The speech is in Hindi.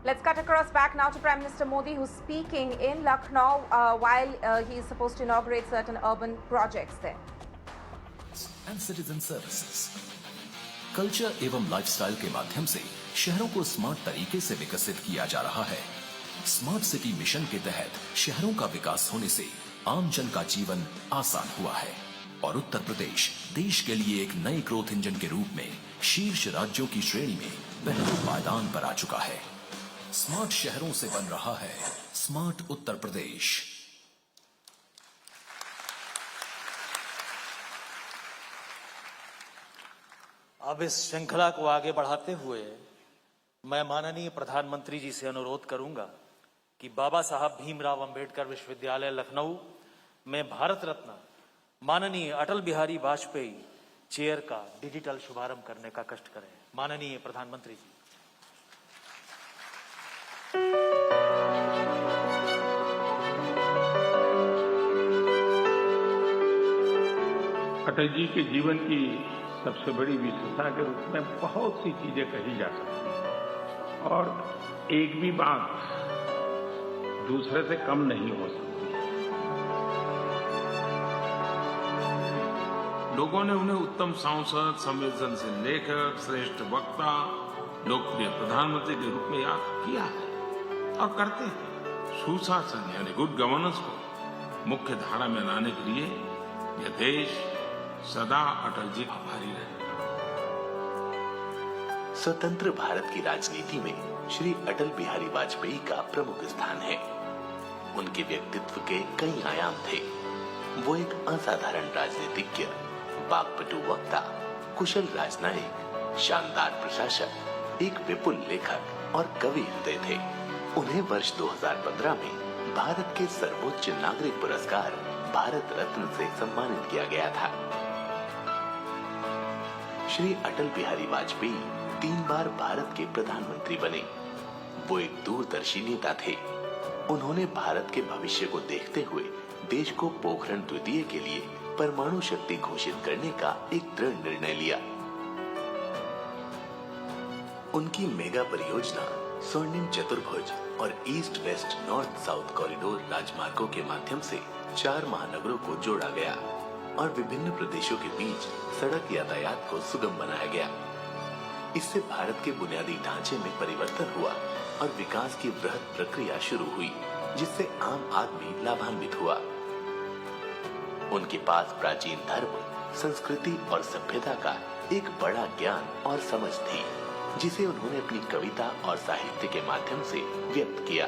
Let's cut across back now to Prime Minister Modi, who's speaking in Lucknow while he is supposed to inaugurate certain urban projects there. And citizen services. Culture एवं लाइफस्टाइल के माध्यम से शहरों को स्मार्ट तरीके से विकसित किया जा रहा है। स्मार्ट सिटी मिशन के तहत शहरों का विकास होने से आम जन का जीवन आसान हुआ है और उत्तर प्रदेश देश के लिए एक नए ग्रोथ इंजन के रूप में शीर्ष राज्यों की श्रेणी में पहले पायदान पर आ चुका है। स्मार्ट शहरों से बन रहा है स्मार्ट उत्तर प्रदेश। अब इस श्रृंखला को आगे बढ़ाते हुए मैं माननीय प्रधानमंत्री जी से अनुरोध करूंगा कि बाबा साहब भीमराव अंबेडकर विश्वविद्यालय लखनऊ में भारत रत्न माननीय अटल बिहारी वाजपेयी चेयर का डिजिटल शुभारंभ करने का कष्ट करें। माननीय प्रधानमंत्री जी। अटल जी के जीवन की सबसे बड़ी विशेषता के रूप में बहुत सी चीजें कही जा सकती हैं और एक भी बात दूसरे से कम नहीं हो सकती। लोगों ने उन्हें उत्तम सांसद, संवेदनशील लेखक, श्रेष्ठ वक्ता, लोकप्रिय प्रधानमंत्री के रूप में याद किया है और करते हैं। सुशासन यानी गुड गवर्नेंस को मुख्य धारा में लाने के लिए यह देश सदा अटल जी आभारी रहे। स्वतंत्र भारत की राजनीति में श्री अटल बिहारी वाजपेयी का प्रमुख स्थान है। उनके व्यक्तित्व के कई आयाम थे। वो एक असाधारण राजनीतिज्ञ, वाक्पटु वक्ता, कुशल राजनयिक, शानदार प्रशासक, एक विपुल लेखक और कवि हृदय थे। उन्हें वर्ष 2015 में भारत के सर्वोच्च नागरिक पुरस्कार भारत रत्न से सम्मानित किया गया था। श्री अटल बिहारी वाजपेयी 3 बार भारत के प्रधानमंत्री बने। वो एक दूरदर्शी नेता थे। उन्होंने भारत के भविष्य को देखते हुए देश को पोखरण द्वितीय के लिए परमाणु शक्ति घोषित करने का एक दृढ़ निर्णय लिया। उनकी मेगा परियोजना स्वर्णिम चतुर्भुज और east west north south corridor राजमार्गों के माध्यम से 4 महानगरों को जोड़ा गया और विभिन्न प्रदेशों के बीच सड़क यातायात को सुगम बनाया गया। इससे भारत के बुनियादी ढांचे में परिवर्तन हुआ और विकास की बृहद प्रक्रिया शुरू हुई, जिससे आम आदमी लाभान्वित हुआ। उनके पास प्राचीन धर्म, संस्कृति और सभ्यता का एक बड़ा ज्ञान और समझ थी, जिसे उन्होंने अपनी कविता और साहित्य के माध्यम से व्यक्त किया।